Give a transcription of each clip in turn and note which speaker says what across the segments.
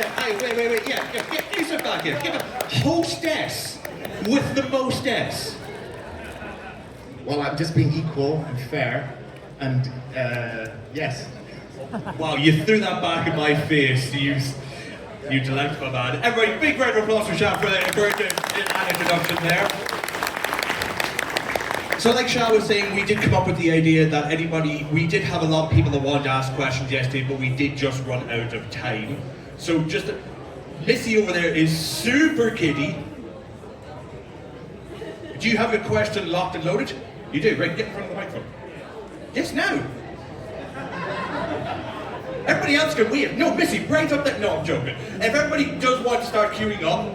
Speaker 1: Hey, wait. You sit back here. Give it. Hostess with the mostess.
Speaker 2: Well, I'm just being equal and fair, and yes.
Speaker 1: Wow, you threw that back in my face, you delightful man. Everybody, big round of applause for Sha for an introduction there. So like Sha was saying, we did come up with the idea that we did have a lot of people that wanted to ask questions yesterday, but we did just run out of time. So Missy over there is super giddy. Do you have your question locked and loaded? You do, right? Get in front of the microphone. Yes, now. Everybody else can wait. No, Missy, right up there. No, I'm joking. If everybody does want to start queuing up,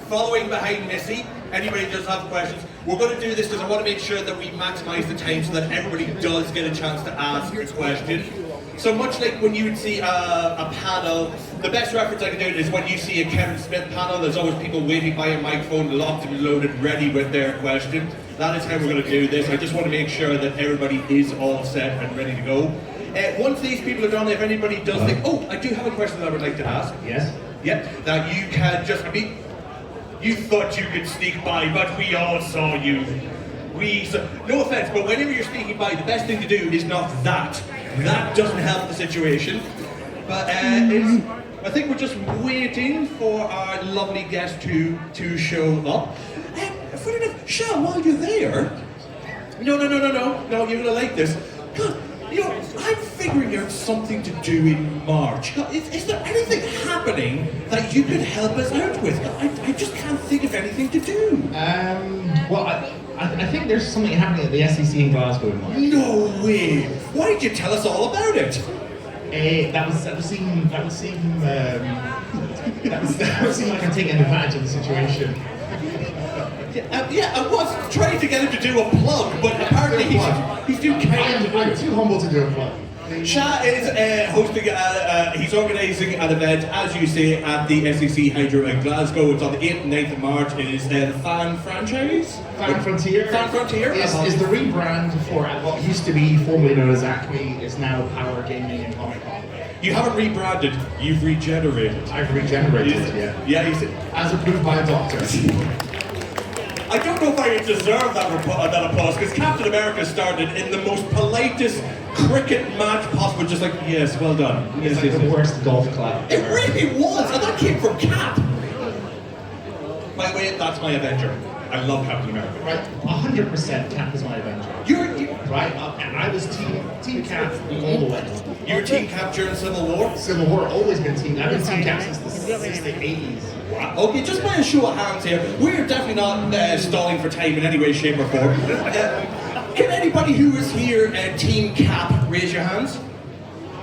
Speaker 1: following behind Missy, anybody does have questions, we're going to do this because I want to make sure that we maximize the time so that everybody does get a chance to ask a question. So much like when you would see a panel, the best reference I can do is when you see a Kevin Smith panel, there's always people waiting by a microphone, locked and loaded, ready with their question. That is how we're going to do this. I just want to make sure that everybody is all set and ready to go. Once these people are done, if anybody does think, oh, I do have a question that I would like to ask.
Speaker 2: Yes?
Speaker 1: Yep, that you can just, you thought you could sneak by, but we all saw you. No offense, but whenever you're sneaking by, the best thing to do is not that. That doesn't help the situation. But I think we're just waiting for our lovely guest to show up. Funny enough, Sha, while you're there, no, you're gonna like this. God, I'm figuring out something to do in March. God, is there anything happening that you could help us out with? I just can't think of anything to do.
Speaker 2: Well, I think there's something happening at the SEC in Glasgow in March.
Speaker 1: No way! Why did you tell us all about it?
Speaker 2: That would seem like I'm taking advantage of the situation.
Speaker 1: Yeah, I was trying to get him to do a plug, but apparently he's too kind.
Speaker 2: I'm too humble to do a plug.
Speaker 1: Sha is hosting, he's organising an event, as you say, at the SEC Hydro in Glasgow. It's on the 8th and 9th of March. It is the Fan Franchise?
Speaker 2: Fan Frontier.
Speaker 1: Fan Frontier
Speaker 2: is the rebrand for what used to be formerly known as Acme, is now Power Gaming and Comic Con.
Speaker 1: You haven't rebranded, you've regenerated.
Speaker 2: I've regenerated, yeah.
Speaker 1: Yeah, you said.
Speaker 2: As approved by a doctor.
Speaker 1: I don't know if I deserve that applause, because Captain America started in the most politest cricket match possible, just like, yes, well done.
Speaker 2: It's like the worst golf clap.
Speaker 1: It really was, and that came from Cap. By the way, that's my Avenger. I love Captain America.
Speaker 2: Right, 100% Cap is my Avenger. Right, and I was team Cap all the way.
Speaker 1: You were Team Cap during Civil War?
Speaker 2: Civil War, always been Team Cap. I've been Team Cap since the 80s.
Speaker 1: Wow. Okay, just by a show of hands here, we're definitely not stalling for time in any way, shape or form. Can anybody who is here Team Cap raise your hands?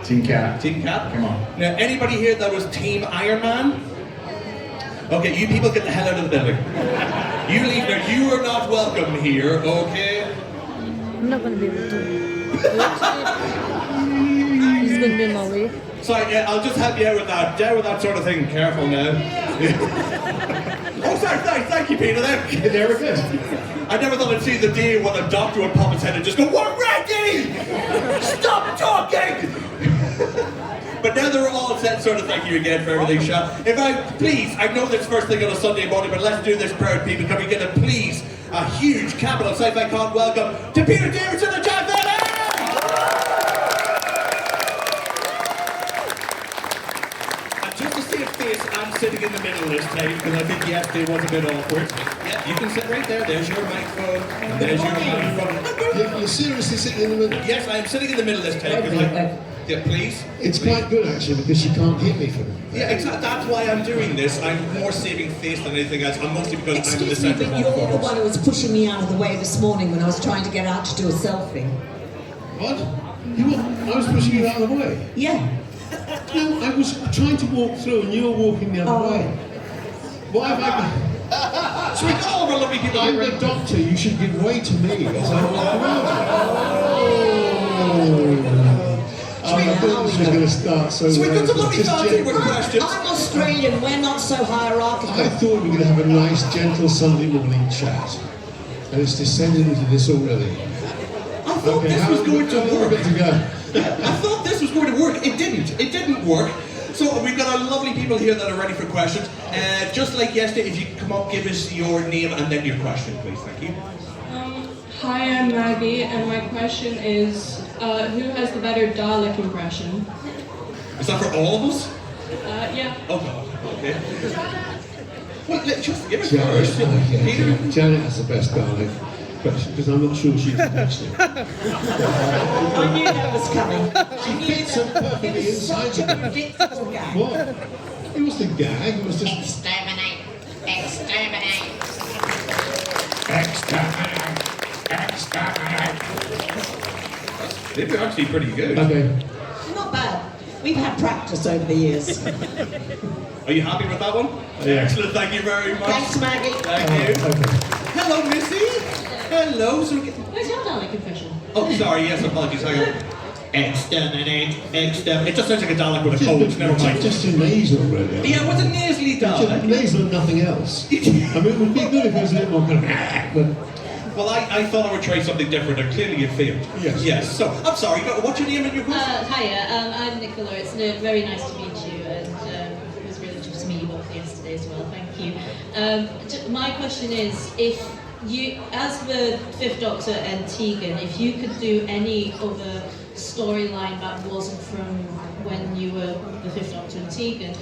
Speaker 2: Team Cap.
Speaker 1: Team Cap?
Speaker 2: Come on.
Speaker 1: Now, anybody here that was Team Iron Man? Okay, you people get the hell out of the building. You leave now. You are not welcome here, okay?
Speaker 3: I'm not going to be able to. He's going to be in my way.
Speaker 1: Sorry, I'll just help you out with that. Down with that sort of thing. Careful now. Oh, sorry, thank you, Peter.
Speaker 2: There we're good.
Speaker 1: I never thought I'd see the day when a doctor would pop his head and just go, "We're ready! Stop talking!" But now they're all set, sort of thank you again for everything, Sha. Please, I know this first thing on a Sunday morning, but let's do this proud, people. Can we get a please, a huge capital Sci-Fi Con welcome to Peter Davison and John Bennett! And just to save face, I'm sitting in the middle this time, because I think yesterday was a bit awkward. Yeah, you can sit right there. There's your microphone. There's your microphone.
Speaker 4: You're seriously sitting in the middle?
Speaker 1: Yes, I'm sitting in the middle this time. Yeah, please.
Speaker 4: It's quite good actually because you can't hit me from it.
Speaker 1: Yeah, exactly. That's why I'm doing this. I'm more saving face than anything else. I'm mostly because I'm in the
Speaker 5: Excuse me,
Speaker 1: centre
Speaker 5: but
Speaker 1: of
Speaker 5: you're the
Speaker 1: the
Speaker 5: one who was pushing me out of the way this morning when I was trying to get out to do a selfie.
Speaker 4: What? I was pushing you out of the way?
Speaker 5: Yeah.
Speaker 4: No, I was trying to walk through and you were walking the other way. Why have I...
Speaker 1: So we got all of our lovely people.
Speaker 4: I'm the doctor, you should give way to me as I walk around. I thought this was going to start so
Speaker 1: we got some lovely fancy questions.
Speaker 5: I'm Australian, we're not so hierarchical.
Speaker 4: I thought we were going to have a nice, gentle Sunday morning chat. And it's descended into this already.
Speaker 1: I thought this was going to work.
Speaker 4: To go?
Speaker 1: I thought this was going to work. It didn't. It didn't work. So we've got our lovely people people here that are ready for questions. Just like yesterday, if you could come up, give us your name and then your question, please. Thank you.
Speaker 6: Hi, I'm Maggie, and my question is, who has the better Dalek impression?
Speaker 1: Is that for all of us?
Speaker 6: Yeah.
Speaker 1: Oh God. Okay. Well, just give it
Speaker 4: Janet,
Speaker 1: first. Peter.
Speaker 4: Janet has the best Dalek question because I'm not sure she's actually.
Speaker 5: I knew that was coming.
Speaker 4: She fits so perfectly inside
Speaker 5: Such a
Speaker 4: you.
Speaker 5: predictable gag.
Speaker 4: What? It wasn't a gag, it was just.
Speaker 7: Exterminate! Exterminate!
Speaker 1: They were actually pretty good.
Speaker 4: Okay.
Speaker 5: Not bad. We've had practice over the years.
Speaker 1: Are you happy with that one?
Speaker 4: Yeah.
Speaker 1: Excellent. Thank you very much.
Speaker 5: Thanks, Maggie.
Speaker 1: Thank you.
Speaker 4: Okay.
Speaker 1: Hello, Missy. Hello.
Speaker 6: Where's your Dalek impression?
Speaker 1: Oh, sorry. Yes, apologies. Hang on. Exterminate. Exterminate. It just sounds like a Dalek with a cold. Never mind.
Speaker 4: Just your nasal, really.
Speaker 1: Yeah, it was a nasally
Speaker 4: Just
Speaker 1: Dalek.
Speaker 4: nasal and nothing else. I mean, it would be good if it was a little more kind of. But
Speaker 1: Well, I thought I would try something different, and clearly you failed.
Speaker 4: Yes.
Speaker 1: Yes. So, I'm sorry. But what's your name and your question?
Speaker 8: Hiya, I'm Nicola. It's very nice to meet you, and it was really good to meet you both yesterday as well. Thank you. My question is, if you, as the Fifth Doctor and Tegan, if you could do any other storyline that wasn't from when you were the Fifth Doctor and Tegan,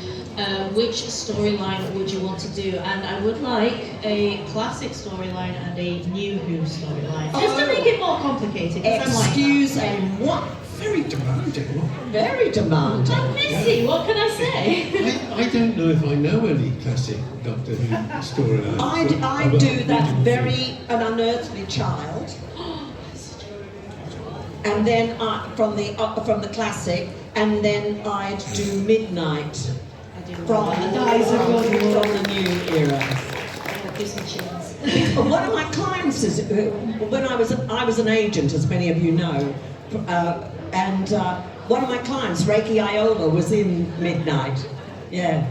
Speaker 8: which storyline would you want to do? And I would like a classic storyline and a new Who storyline, just to make it more complicated. 'Cause I'm like
Speaker 5: Excuse me, what?
Speaker 1: Very demanding.
Speaker 5: Very demanding.
Speaker 8: I'm Missy, what can I say?
Speaker 4: I don't know if I know any classic Doctor Who storylines.
Speaker 5: I do that very an unearthly child, and then from the classic, and then I'd do Midnight from the new era.
Speaker 8: Gives me chills.
Speaker 5: One of my clients is when I was an agent, as many of you know, and one of my clients, Reiki Iola, was in Midnight. Yeah.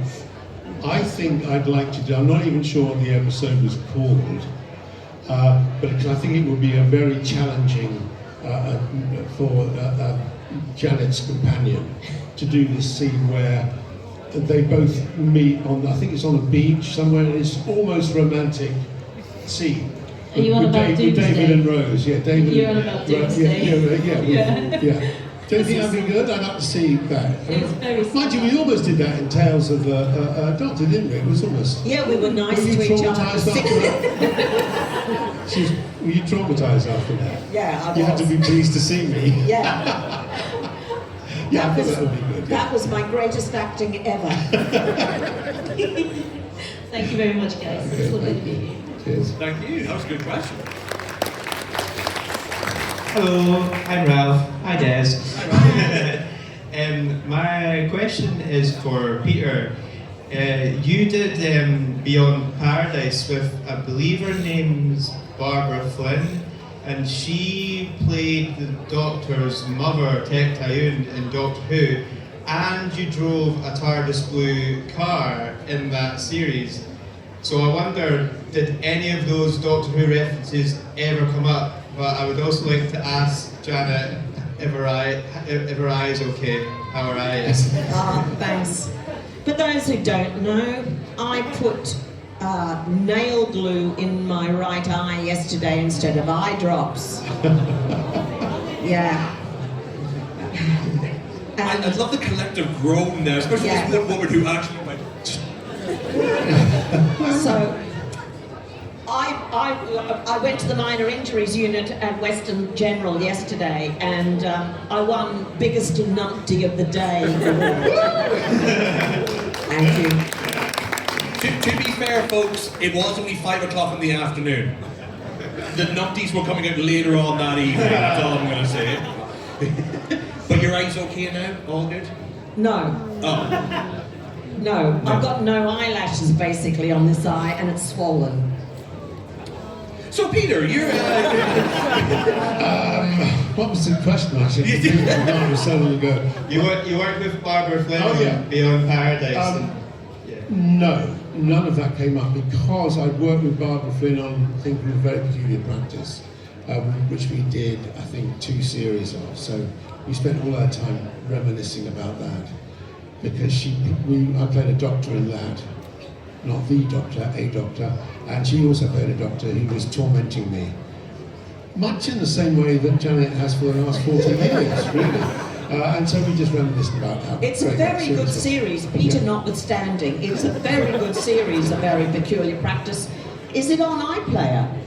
Speaker 4: I think I'd like to do. I'm not even sure what the episode was called, but I think it would be a very challenging for Janet's companion to do this scene where they both meet on. I think it's on a beach somewhere. And it's almost romantic scene.
Speaker 8: Are you on about
Speaker 4: with
Speaker 8: Doomsday?
Speaker 4: David and Rose, yeah, David.
Speaker 8: You're
Speaker 4: and,
Speaker 8: on about Doomsday.
Speaker 4: Yeah. Don't you think that'd be good? I'd like to see that.
Speaker 8: It's very
Speaker 4: Mind you, we almost did that in Tales of Doctor, didn't we? It was almost.
Speaker 5: Yeah, we were nice
Speaker 4: Were you
Speaker 5: to each other.
Speaker 4: traumatised after that? Were you traumatised after that?
Speaker 5: Yeah, I was.
Speaker 4: You had to be pleased to see me.
Speaker 5: Yeah.
Speaker 4: Yeah, I think that would be good.
Speaker 5: That was my greatest acting ever.
Speaker 8: Thank you very much, guys. It's lovely to meet you.
Speaker 4: Cheers.
Speaker 1: Thank you. That was a good question.
Speaker 9: Hello, I'm Ralph. Hi, Des. My question is for Peter. You did Beyond Paradise with, I believe her name's Barbara Flynn, and she played the Doctor's mother, Tech Tayun, in Doctor Who, and you drove a TARDIS blue car in that series. So I wonder, did any of those Doctor Who references ever come up? But I would also like to ask Janet if her eye is okay, how her eye is.
Speaker 5: Thanks. For those who don't know, I put nail glue in my right eye yesterday instead of eye drops. Yeah.
Speaker 1: I love the collective groan there, especially
Speaker 5: Yeah.
Speaker 1: this one woman who actually went.
Speaker 5: So, I went to the minor injuries unit at Western General yesterday, and I won biggest numpty of the day award. Thank you.
Speaker 1: To be fair, folks, it was only 5 o'clock in the afternoon. The numpties were coming out later on that evening, that's all I'm going to say. But your eye's okay now? All good?
Speaker 5: No,
Speaker 1: Oh.
Speaker 5: no, I've got no eyelashes basically on this eye, and it's swollen.
Speaker 1: So, Peter, you're...
Speaker 4: What was the question? I should have known so long ago.
Speaker 9: You worked with Barbara Flynn
Speaker 4: Oh, yeah.
Speaker 9: on Beyond Paradise.
Speaker 4: No, none of that came up because I'd worked with Barbara Flynn on a thing called Very Peculiar Practice, which we did, I think, 2 series of. So we spent all our time reminiscing about that. because I played a doctor in that, not the doctor, a doctor, and she also played a doctor who was tormenting me, much in the same way that Janet has for the last 40 years, really. And so we just reminisced about how
Speaker 5: It's a
Speaker 4: great
Speaker 5: very
Speaker 4: that
Speaker 5: good
Speaker 4: was.
Speaker 5: series, Peter notwithstanding. It's a very good series, A Very Peculiar Practice. Is it on iPlayer?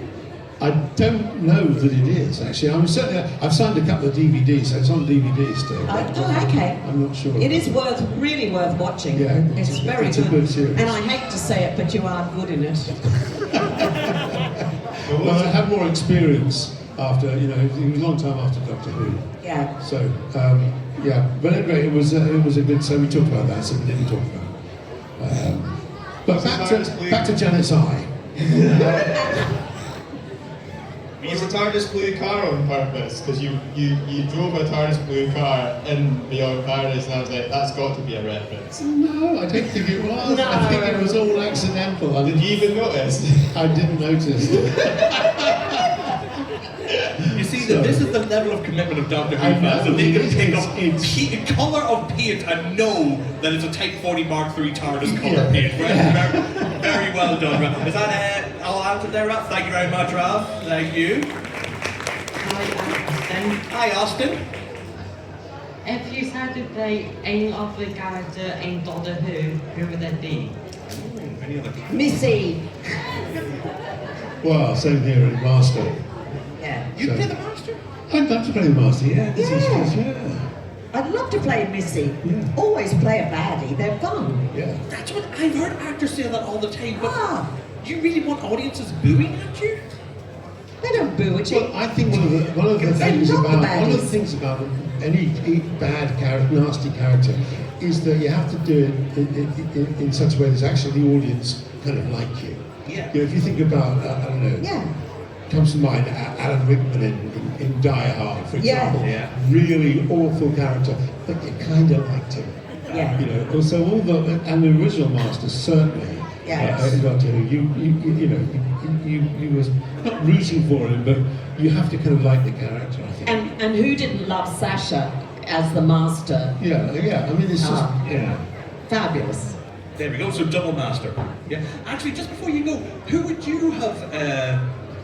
Speaker 4: I don't know that it is, actually. I've signed a couple of DVDs, so it's on DVD still. but,
Speaker 5: Okay.
Speaker 4: I'm not sure.
Speaker 5: It is really worth watching.
Speaker 4: Yeah,
Speaker 5: it's very
Speaker 4: it's a good series.
Speaker 5: And I hate to say it, but you are good in it.
Speaker 4: Well, I had more experience after, it was a long time after Doctor Who.
Speaker 5: Yeah.
Speaker 4: So, yeah. But anyway, it was a good, so we talked about that, so we didn't talk about it. But back to Janet's eye.
Speaker 9: Was the TARDIS blue car on purpose? Because you drove a TARDIS blue car in Beyond Paradise, and I was like, that's got to be a reference.
Speaker 4: No, I don't think it was.
Speaker 5: No.
Speaker 4: I think it was all accidental.
Speaker 9: Did you even notice?
Speaker 4: I didn't notice.
Speaker 1: You see, that this is the level of commitment of Doctor
Speaker 4: I
Speaker 1: Who
Speaker 4: know,
Speaker 1: fans, that they can
Speaker 4: it's-
Speaker 1: pick up
Speaker 4: it's-
Speaker 1: colour of paint and know that it's a Type 40 Mark III TARDIS colour
Speaker 4: Yeah.
Speaker 1: paint. Very, very well done, Ralph. Is that all answered there, Ralph? Thank you very much, Ralph. Thank you. Hi, Austin.
Speaker 10: If you had to play any other character in Doctor Who would it be?
Speaker 1: Any other?
Speaker 5: Missy.
Speaker 4: Well, same here in Master.
Speaker 5: Yeah.
Speaker 1: You
Speaker 4: So-
Speaker 1: play the Master?
Speaker 4: I'd love to play the Master, yeah. This is
Speaker 5: Yeah.
Speaker 4: good,
Speaker 5: I'd love to play Missy.
Speaker 4: Yeah.
Speaker 5: Always play a baddie. They're fun.
Speaker 4: yeah.
Speaker 1: That's what I've heard actors say that all the time, but
Speaker 5: Ah.
Speaker 1: you really want audiences booing at you?
Speaker 5: They don't boo at you.
Speaker 4: Well, I think one of the
Speaker 5: They
Speaker 4: things
Speaker 5: love the
Speaker 4: about
Speaker 5: baddies.
Speaker 4: any bad character, nasty character, is that you have to do it in such a way that actually the audience kind of like you.
Speaker 1: Yeah.
Speaker 4: If you think about, I don't know,
Speaker 5: Yeah.
Speaker 4: comes to mind Alan Rickman in Die Hard, for
Speaker 5: Yeah.
Speaker 4: example.
Speaker 1: Yeah.
Speaker 4: Really awful character, but you kind of liked him.
Speaker 5: Yeah.
Speaker 4: So all the and the original Masters certainly.
Speaker 5: Yes.
Speaker 4: Doctor Who, you was not rooting for him, but you have to kind of like the character, I think.
Speaker 5: And who didn't love Sasha as the master?
Speaker 4: Yeah. I mean, it's just
Speaker 5: Fabulous.
Speaker 1: There we go, so double master. Yeah. Actually, just before you go, who would you have,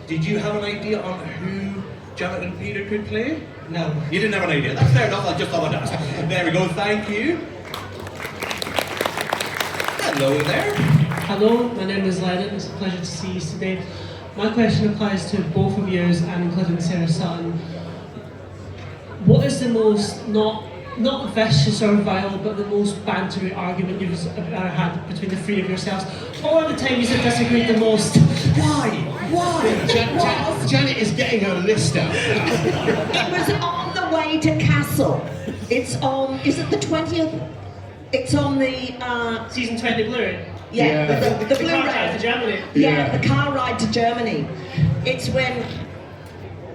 Speaker 1: did you have an idea on who Janet and Peter could play?
Speaker 2: No.
Speaker 1: You didn't have an idea. That's fair enough, I just thought I'd ask. There we go, thank you. Hello there.
Speaker 11: Hello, my name is Lennon. It's a pleasure to see you today. My question applies to both of yours and including Sarah Sutton. What is the most, not vicious or vile, but the most bantery argument you've ever had between the three of yourselves? Or the times you've disagreed the most?
Speaker 1: Why?
Speaker 4: Janet is getting her list out.
Speaker 5: It was on the way to Castle. It's on, is it the 20th? It's on the,
Speaker 11: Season 20 Blu-ray?
Speaker 5: yeah, the
Speaker 11: The car
Speaker 5: Blu-ray.
Speaker 11: ride to Germany.
Speaker 5: Yeah, the car ride to Germany. It's when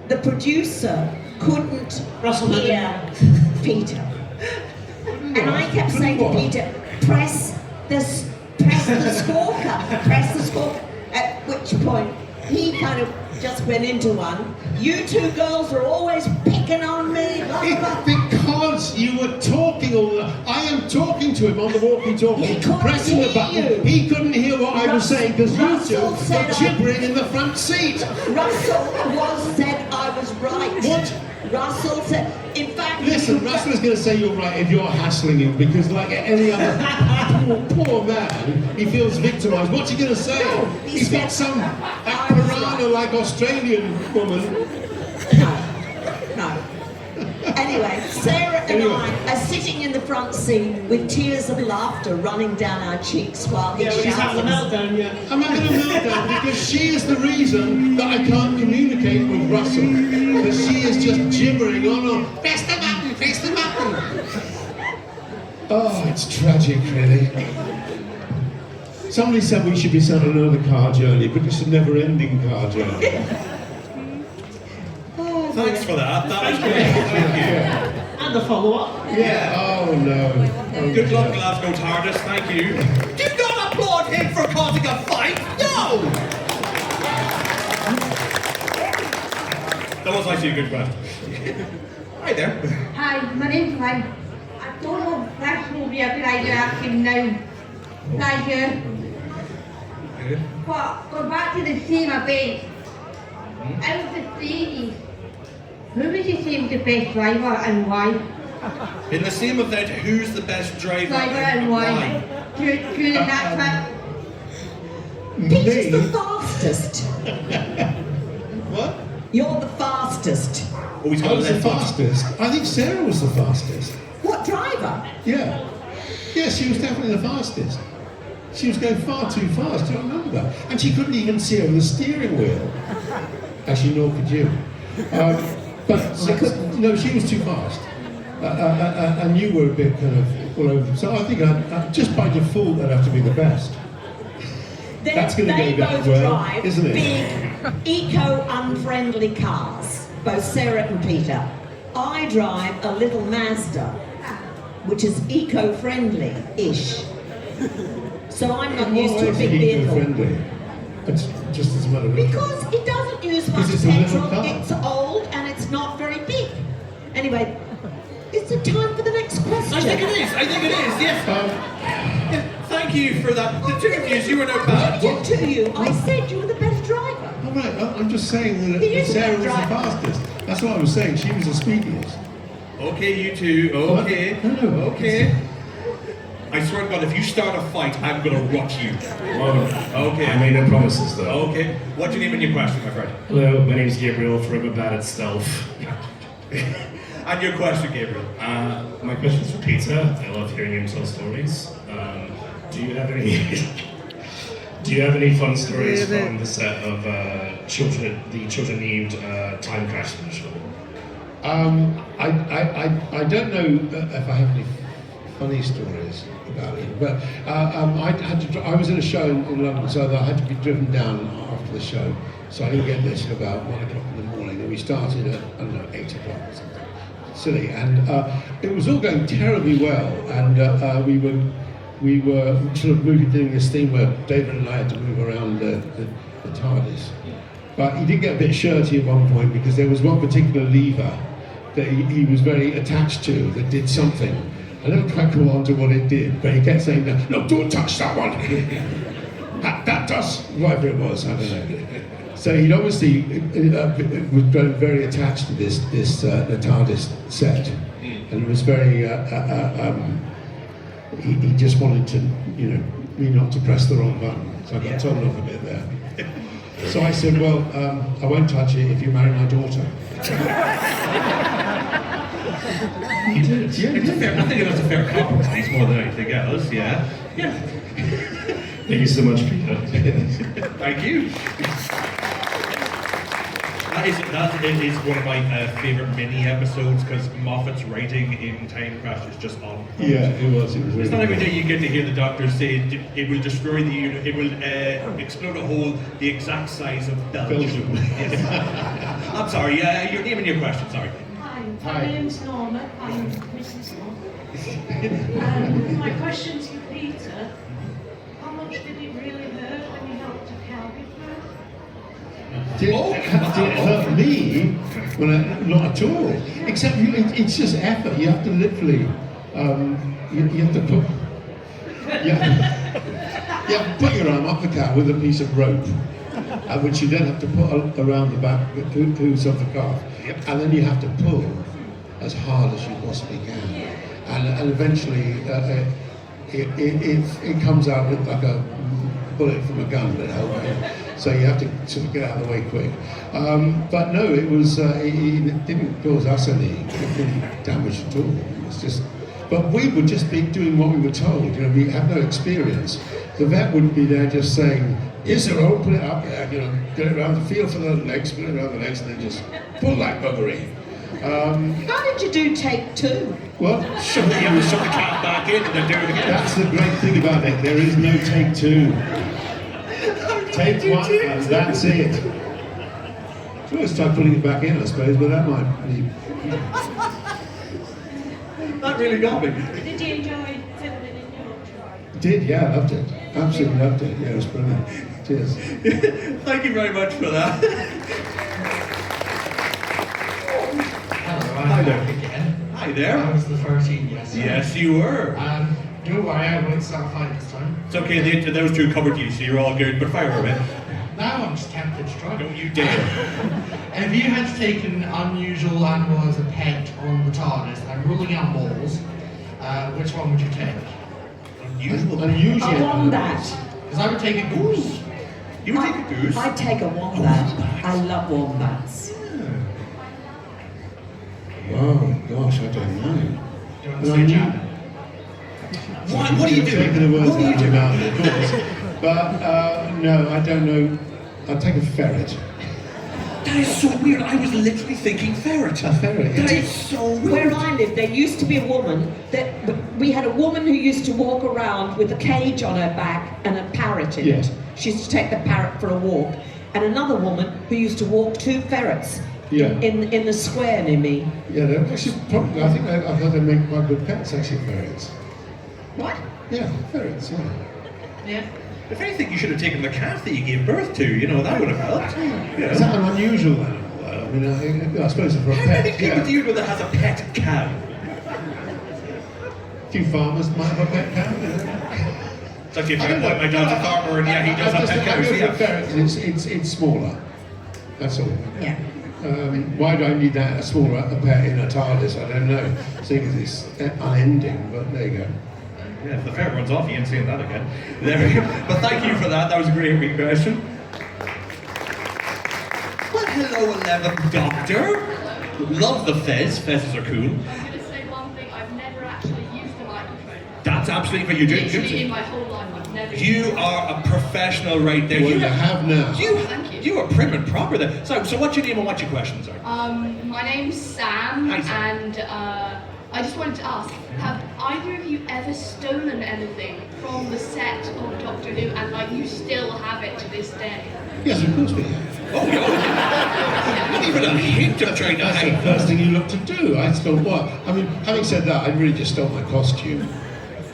Speaker 5: the producer couldn't
Speaker 11: Russell
Speaker 5: hear Peter. And I kept saying to Peter, press the squawker, press the squawker. At which point, he kind of just went into one. You two girls are always picking on me, blah, blah, blah.
Speaker 4: Because you were talking all the I am talking to him on the walkie-talkie,
Speaker 5: He couldn't
Speaker 4: pressing the
Speaker 5: hear
Speaker 4: button.
Speaker 5: you.
Speaker 4: He couldn't hear what I was saying because you
Speaker 5: Russell
Speaker 4: two
Speaker 5: said
Speaker 4: were gibbering in the front seat.
Speaker 5: Russell said I was right.
Speaker 4: What?
Speaker 5: Russell said, in fact...
Speaker 4: Listen, Russell is going to say you're right if you're hassling him because like any other poor man, he feels victimised. What's he going to say?
Speaker 5: No,
Speaker 4: He's got some piranha like Australian woman.
Speaker 5: No. Anyway, Sarah and I are sitting in the front seat with tears of laughter running down our cheeks while he
Speaker 11: Yeah, when he's having a
Speaker 5: shouts.
Speaker 11: meltdown, yeah.
Speaker 4: I'm not going to melt down because she is the reason that I can't communicate with Russell. Because she is just gibbering on. Press the button, press the button. Oh, it's tragic, really. Somebody said we should be sent on another car journey, but it's a never-ending car journey.
Speaker 1: Thanks for that, that was great, thank you.
Speaker 11: And the follow-up.
Speaker 4: Yeah. Oh no. Oh,
Speaker 1: Good luck,
Speaker 4: no.
Speaker 1: Glasgow TARDIS, thank you. Do not applaud him for causing a fight, no! That was actually a good question. Hi there.
Speaker 12: Hi, my name's Lynn. I don't have personal be a pleasure asking now. Pleasure.
Speaker 1: Good.
Speaker 12: But go back to the same event. Out of the three, who would you say was the best driver and why?
Speaker 1: In the same event, who's the best driver
Speaker 12: And why? During that trip.
Speaker 5: Peter's the fastest.
Speaker 4: What?
Speaker 5: You're the fastest.
Speaker 1: Oh, he's
Speaker 4: I
Speaker 1: got
Speaker 4: was the
Speaker 1: left foot.
Speaker 4: fastest. I think Sarah was the fastest.
Speaker 5: What driver?
Speaker 4: Yeah. Yeah, she was definitely the fastest. She was going far too fast, do you remember? And she couldn't even see over the steering wheel. Actually, nor could you. No, she was too fast. And you were a bit kind of all over. So I think just by default, I'd have to be the best. That's going to go down well,
Speaker 5: drive
Speaker 4: isn't it?
Speaker 5: big, eco-unfriendly cars, both Sarah and Peter. I drive a little Mazda, which is eco-friendly-ish. So I'm not used to a big vehicle.
Speaker 4: Eco-friendly. It's just as a matter of
Speaker 5: Because it doesn't use much
Speaker 4: it's a little
Speaker 5: petrol,
Speaker 4: car.
Speaker 5: it's old, and it's not very big. Anyway, is it time for the next question?
Speaker 1: I think it is, yes. Yeah, thank you for that. The two of you were not bad.
Speaker 5: What to you? I said you were the best driver.
Speaker 4: All right, I'm just saying that
Speaker 5: He is
Speaker 4: Sarah
Speaker 5: a
Speaker 4: was the
Speaker 5: driver.
Speaker 4: fastest. That's what I was saying. She was the speediest.
Speaker 1: Okay, you two. Okay.
Speaker 4: What? No.
Speaker 1: Okay. I swear to God, if you start a fight, I'm gonna rock you. Okay.
Speaker 13: I made no promises though.
Speaker 1: Okay. What's your name and your question, my friend?
Speaker 13: Hello, my name is Gabriel, forever bad at stealth.
Speaker 1: And your question, Gabriel?
Speaker 13: My question is for Peter. I love hearing him tell stories. Do you have any fun stories from the set of the Children Need Time Crash special?
Speaker 4: I don't know if I have any funny stories about it, but I was in a show in London, so I had to be driven down after the show, so I didn't get there till about 1 o'clock in the morning, and we started at, I don't know, 8 o'clock or something. Silly, and it was all going terribly well, and we were sort of doing this thing where David and I had to move around the TARDIS. But he did get a bit shirty at one point because there was one particular lever that he was very attached to that did something. I never quite caught on to what it did, but he kept saying, no, don't touch that one. that does, whatever it was, I don't know. So he'd obviously was very attached to this the TARDIS set, and it was very. He just wanted to, me not to press the wrong button, so I got told off a bit there. So I said, well, I won't touch it if you marry my daughter.
Speaker 1: He did. Yeah, I think that's a fair compromise more than anything else. Yeah.
Speaker 13: Thank you so much, Peter.
Speaker 1: Thank you. That is one of my favourite mini episodes because Moffat's writing in Time Crash is just on point.
Speaker 4: Yeah, it was.
Speaker 1: It's not every day you get to hear the Doctor say it will destroy the unit, it will explode a hole the exact size of Belgium. Yes. I'm sorry, your name and your question, sorry.
Speaker 14: Hi, my name's Norma. I'm Mrs. Norma. My question to Peter, how much did it really hurt when you helped a cow give birth?
Speaker 4: Did it hurt me? Well, not at all. Except it's just effort. You have to literally, you have to put, you have to put your arm up the cow with a piece of rope, which you then have to put around the back hooves of the calf, and then you have to pull as hard as you possibly can, and eventually it comes out with like a bullet from a gun, so you have to sort of get out of the way quick. But no, it was it didn't cause us any damage at all. It's just, but we would just be doing what we were told. We have no experience. The vet wouldn't be there just saying, "Here's the rope, put it up there. Get it around the feel for the legs, put it around the legs, and then just pull that buggery."
Speaker 5: How did you do take two?
Speaker 4: Well,
Speaker 1: shut the cat back in and then do it again.
Speaker 4: That's the great thing about it. There is no take two. Take one, and that's it. So let's try putting it back in, I suppose, but that might be.
Speaker 1: That really got me.
Speaker 14: Did you enjoy filming in Yorkshire?
Speaker 4: Did, yeah, I loved it. Absolutely loved it. Yeah, it was brilliant. Cheers.
Speaker 1: Thank you very much for that.
Speaker 15: Hello,
Speaker 1: Hi there.
Speaker 15: Again.
Speaker 1: Hi there.
Speaker 15: I was the 13 yesterday.
Speaker 1: Yes, you were.
Speaker 15: Don't worry, I won't Sci-Fi this time.
Speaker 1: It's okay, those two covered you, so you're all good, but fire away.
Speaker 15: Now I'm just tempted to try.
Speaker 1: Don't you dare.
Speaker 15: If you had to take an unusual animal as a pet on the TARDIS and ruling out balls, which one would you take?
Speaker 1: Unusual.
Speaker 5: A wombat.
Speaker 15: Because I would take a goose.
Speaker 1: You would take a goose?
Speaker 5: I'd take a wombat. I love wombats.
Speaker 4: Oh gosh, I don't know.
Speaker 1: What are you doing?
Speaker 4: Taking the words out of your mouth, of course. But no, I don't know. I'd take a ferret.
Speaker 1: That is so weird. I was literally thinking ferret.
Speaker 4: A ferret.
Speaker 1: That is so weird.
Speaker 5: Where I lived, there used to be a woman we had a woman who used to walk around with a cage on her back and a parrot in it. She used to take the parrot for a walk, and another woman who used to walk 2 ferrets in the square near me.
Speaker 4: Yeah, they're actually probably. I think I've heard they make quite good pets. Actually, ferrets.
Speaker 5: What?
Speaker 4: Yeah, ferrets. Yeah.
Speaker 5: Yeah.
Speaker 1: If anything, you should have taken the calf that you gave birth to. You know, that would have helped. Yeah.
Speaker 4: Is that an unusual animal? I mean, I suppose for a
Speaker 1: How
Speaker 4: pet.
Speaker 1: many people do you know that has a pet cow?
Speaker 4: A few farmers might have a pet cow.
Speaker 1: It's like if my dad's a farmer and yeah, he does have pet cows. Yeah.
Speaker 4: Ferrets, it's smaller. That's all.
Speaker 5: Yeah.
Speaker 4: Why do I need that a smaller pet in a TARDIS? I don't know. Seeing as it's unending, but there you go.
Speaker 1: Yeah, if the ferret runs off, you ain't seeing that again. There we go. But thank you for that. That was a great question. Well, hello, 11th Doctor. Love the fez. Fezzes are cool.
Speaker 16: I'm going to say one thing. I've never actually used a microphone.
Speaker 1: That's absolutely fine. You're doing
Speaker 16: Literally in
Speaker 1: good.
Speaker 16: my whole life, I've never
Speaker 1: You
Speaker 16: used
Speaker 1: are a professional right there.
Speaker 4: Well, you have now.
Speaker 16: Thank you.
Speaker 1: You are prim and proper there. So what's your name and what's your question, sorry?
Speaker 16: My name's Sam,
Speaker 1: Hi, Sam.
Speaker 16: and I just wanted to ask, have either of you ever stolen anything from the set of Doctor Who and like you still have it to this day?
Speaker 4: Yes, of course we have.
Speaker 1: Oh, God. Not even a hint of trying to
Speaker 4: That's
Speaker 1: hide.
Speaker 4: the first thing you look to do. I stole what? I mean, having said that, I really just stole my costume.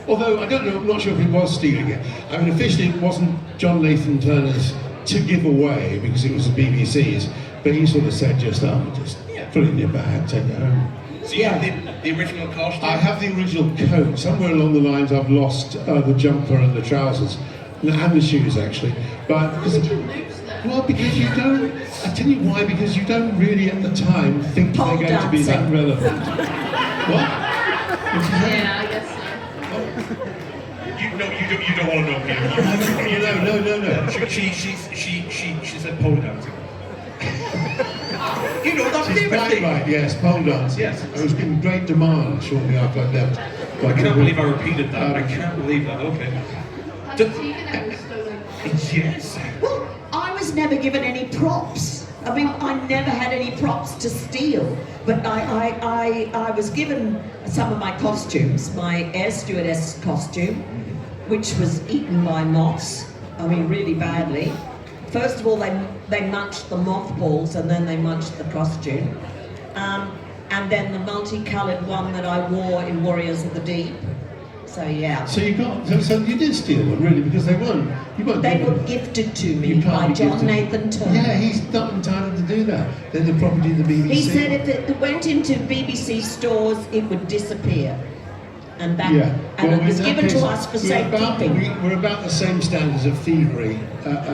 Speaker 4: Although, I don't know, I'm not sure if he was stealing it. I mean, officially it wasn't John Nathan Turner's to give away because it was the BBC's, but he sort of said just put it in your bag, take it home.
Speaker 1: So you have the original costume?
Speaker 4: I have the original coat. Somewhere along the lines I've lost the jumper and the trousers, and the shoes actually. But
Speaker 16: How did you lose them?
Speaker 4: well, because you don't, I tell you why, because you don't really at the time think they're going to be that relevant. What?
Speaker 16: Yeah, I guess so.
Speaker 1: You don't want to know, Peter.
Speaker 4: No.
Speaker 1: She said pole dancing. You know that
Speaker 4: She's
Speaker 1: favorite
Speaker 4: quite
Speaker 1: thing.
Speaker 4: right, yes, pole dance.
Speaker 1: Yes.
Speaker 4: I was in great demand shortly after I left.
Speaker 1: I can't believe I repeated that. I can't believe that. Okay.
Speaker 16: Has Tegan ever stolen?
Speaker 1: Yes.
Speaker 5: Well, I was never given any props. I mean, I never had any props to steal, but I was given some of my costumes, my air stewardess costume, which was eaten by moths, I mean, really badly. First of all, they munched the mothballs and then they munched the costume. And then the multicoloured one that I wore in Warriors of the Deep. So yeah.
Speaker 4: So you got, so you did steal them really because they weren't. You weren't.
Speaker 5: They
Speaker 4: given-
Speaker 5: were gifted to me
Speaker 4: You can't
Speaker 5: by
Speaker 4: be
Speaker 5: John
Speaker 4: gifted.
Speaker 5: Nathan Turner.
Speaker 4: Yeah, he's not entitled to do that. They're the property of the BBC.
Speaker 5: He said if it went into BBC stores, it would disappear. And that,
Speaker 4: Yeah.
Speaker 5: and
Speaker 4: Well,
Speaker 5: it was
Speaker 4: in that
Speaker 5: given
Speaker 4: case,
Speaker 5: to us for
Speaker 4: we're about-
Speaker 5: safekeeping.
Speaker 4: We're about the same standards of thievery that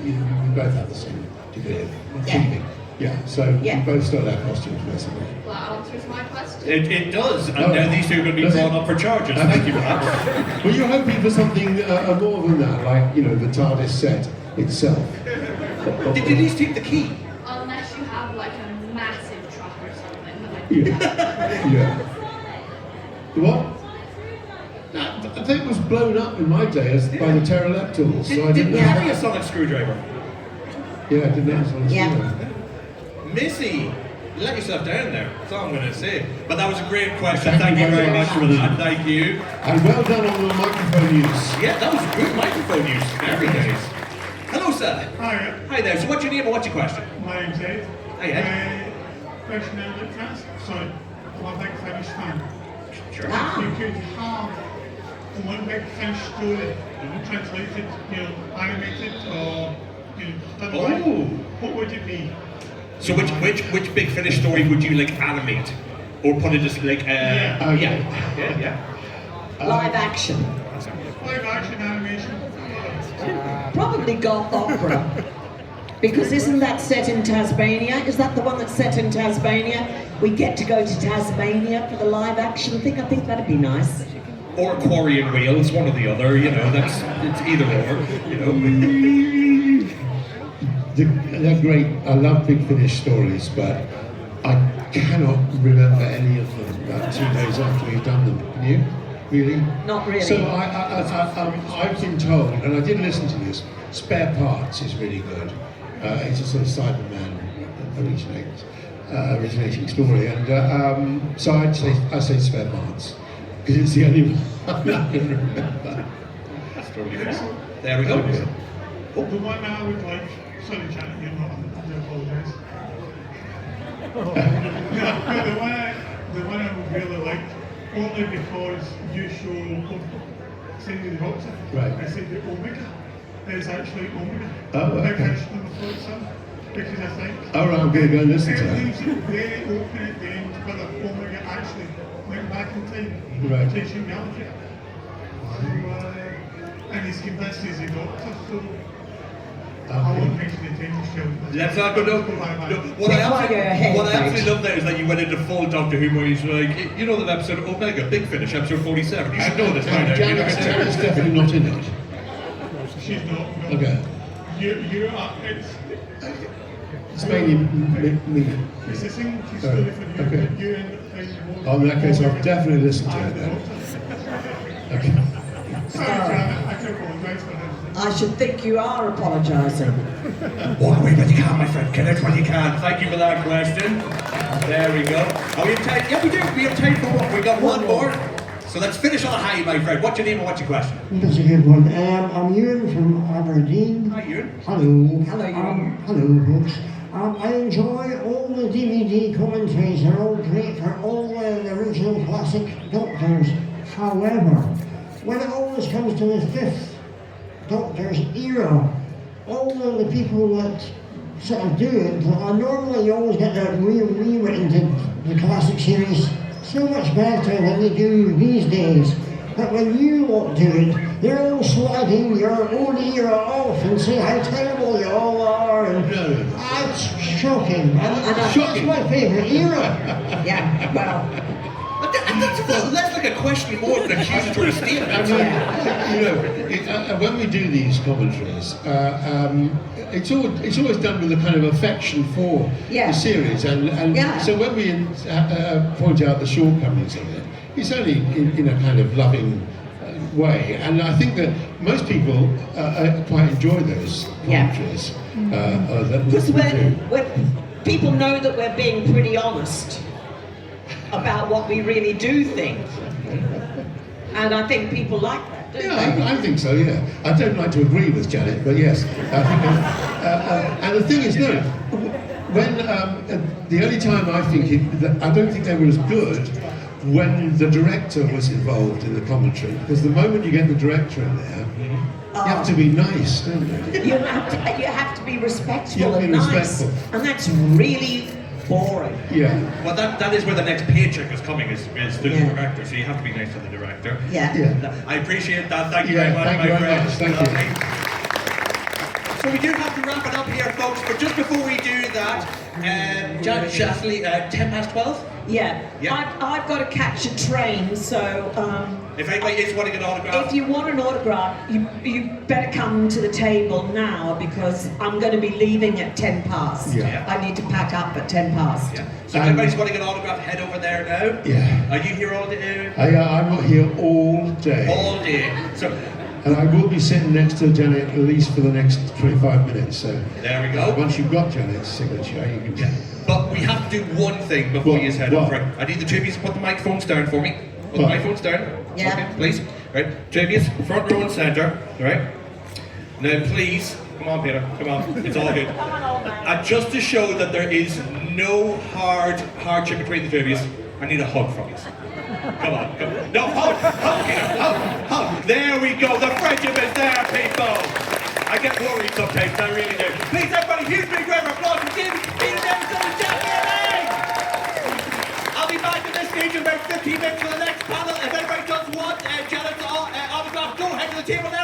Speaker 4: we both have the same degree of thieving. Yeah. So we both stole our costumes basically.
Speaker 16: That answers my question.
Speaker 1: It does, and
Speaker 4: Oh.
Speaker 1: now these two are going to be
Speaker 4: Does it?
Speaker 1: brought up for charges. Thank you for that.
Speaker 4: Well, you're hoping for something more than that, like the TARDIS set itself.
Speaker 1: Did you at least take the key?
Speaker 16: Unless you have like a massive truck or something.
Speaker 4: Yeah. What? I think it was blown up in my day by the pterodactyls. So I
Speaker 1: Did
Speaker 4: didn't
Speaker 1: you
Speaker 4: have
Speaker 1: have a sonic screwdriver?
Speaker 4: Yeah, I didn't have one.
Speaker 1: Missy, you let yourself down there. That's all I'm going to say. But that was a great question.
Speaker 4: Thank
Speaker 1: Thank
Speaker 4: you
Speaker 1: you
Speaker 4: very
Speaker 1: very much
Speaker 4: much.
Speaker 1: for that. Thank you.
Speaker 4: And well done on the microphone use.
Speaker 1: Yeah, that was good microphone use. Very nice. Hello, sir.
Speaker 17: Hi.
Speaker 1: Hi there. So what's your name and what's your question?
Speaker 17: My name's Ed.
Speaker 1: Hi, Ed.
Speaker 17: Question now, look fast. Sorry, one big French fan.
Speaker 1: Sure.
Speaker 17: If you could have one big French story, translated, animated or done
Speaker 1: Oh.
Speaker 17: live, what would it be?
Speaker 1: So which Big Finish story would you like animate? Or put it just like,
Speaker 17: Yeah.
Speaker 1: yeah.
Speaker 5: Live action.
Speaker 17: Live action animation.
Speaker 5: Probably goth opera. Because isn't that set in Tasmania? Is that the one that's set in Tasmania? We get to go to Tasmania for the live action thing. I think that'd be nice.
Speaker 1: Or Quarry in Wales, one or the other, you know, it's either or, you know.
Speaker 4: They're great. I love Big Finish stories, but I cannot remember any of them about 2 days after we've done them. Can you? Really?
Speaker 5: Not really.
Speaker 4: So I've been told, and I did listen to this, Spare Parts is really good. It's a sort of Cyberman originating story, and so I say Spare Parts because it's the only one I can remember.
Speaker 1: There we go.
Speaker 17: The one I would like, sorry Janet, you're not, I do apologise. No, the one I would really like, only because you show Cindy the Doctor.
Speaker 4: Right.
Speaker 17: I said the Omega is actually Omega.
Speaker 4: Oh, okay.
Speaker 17: The version of the third son. Because I think.
Speaker 4: Oh, right, I'm going to go and listen to
Speaker 17: it
Speaker 4: that.
Speaker 17: leaves it very open at the end whether Omega actually went back in time.
Speaker 4: Right.
Speaker 17: Chasing Gallifrey. And he's convinced he's a doctor, so. I won't mention the time show.
Speaker 1: Let's not go down. What I absolutely love there is that you went into full Doctor Who where he's like, you know that episode of Omega, Big Finish, episode 47. You should know this by now.
Speaker 4: Janet's definitely not in it.
Speaker 17: She's not. No.
Speaker 4: Okay.
Speaker 17: You are.
Speaker 4: It's mainly me.
Speaker 17: It's a single key story for you.
Speaker 4: Okay.
Speaker 17: You and
Speaker 4: Oh, in that case, I'll definitely listen to it then. Okay.
Speaker 17: Sorry, Janet, I do apologise for that.
Speaker 5: I should think you are apologising.
Speaker 1: Walk away when you can, my friend. Get it when you can. Thank you for that question. There we go. Are we have time? Yeah, we do. We have time for what? We got one more. So let's finish on a high, my friend. What's your name and what's your question?
Speaker 18: That's a good one. I'm Ewan from Aberdeen.
Speaker 1: Hi, Ewan.
Speaker 18: Hello.
Speaker 5: Hello, Ewan.
Speaker 18: Hello, folks. I enjoy all the DVD commentaries. They're all great for all the original classic Doctors. However, when it always comes to the fifth Doctor's era, all of the people that sort of do it, normally you always get that rewritten the classic series so much better than they do these days. But when you lot do it, they're all slagging your own era off and say how terrible you all are, and that's shocking. That's my favourite era.
Speaker 5: Yeah, well.
Speaker 1: That's like a question more than an accusatory statement.
Speaker 4: You know, when we do these commentaries, it's always done with a kind of affection for the series, and so when we point out the shortcomings of it, it's only in a kind of loving way, and I think that most people quite enjoy those commentaries.
Speaker 5: Because when people know that we're being pretty honest about what we really do think, and I think people like that, don't they?
Speaker 4: I think so, yeah. I don't like to agree with Janet, but yes. I think, and the thing is, no, when the only time I don't think they were as good when the director was involved in the commentary, because the moment you get the director in there, you have to be nice, don't you?
Speaker 5: You have to be respectful
Speaker 4: You have to
Speaker 5: and
Speaker 4: be
Speaker 5: nice,
Speaker 4: respectful.
Speaker 5: and that's really boring.
Speaker 4: Yeah.
Speaker 1: Well, that is where the next paycheck is coming, is to the director, so you have to be nice to the director.
Speaker 5: Yeah.
Speaker 1: I appreciate that. Thank you very much,
Speaker 4: thank you
Speaker 1: my
Speaker 4: very
Speaker 1: friend.
Speaker 4: much. Thank you.
Speaker 1: So we do have to wrap it up here, folks, but just before we do that, Janet Shafley, 12?
Speaker 5: Yeah. I've got to catch a train, so
Speaker 1: if anybody is wanting an autograph,
Speaker 5: if you want an autograph, you better come to the table now, because I'm going to be leaving at 10 past.
Speaker 4: Yeah.
Speaker 5: I need to pack up at 10 past.
Speaker 1: So if anybody's wanting an autograph, head over there now.
Speaker 4: Yeah.
Speaker 1: Are you here all day?
Speaker 4: I'm not here all day.
Speaker 1: All day. So.
Speaker 4: And I will be sitting next to Janet at least for the next 25 minutes. So
Speaker 1: there we go.
Speaker 4: Once you've got Janet's signature, you can.
Speaker 1: Yeah. But we have to do one thing before you head over. I need the two of you to put the microphones down for me. Put the microphones down.
Speaker 5: Yeah.
Speaker 1: Okay, please. Right. Two of you, front row and centre. Right. Now, please. Come on, Peter. Come on. It's all good. And just to show that there is no hardship between the two of you, I need a hug from you. Come on, come on. No, hug, hug. There we go. The friendship is there, people. I get worried sometimes, I really do. Please, everybody, huge big round of applause for Peter Davison and Jack I'll be back in the table now.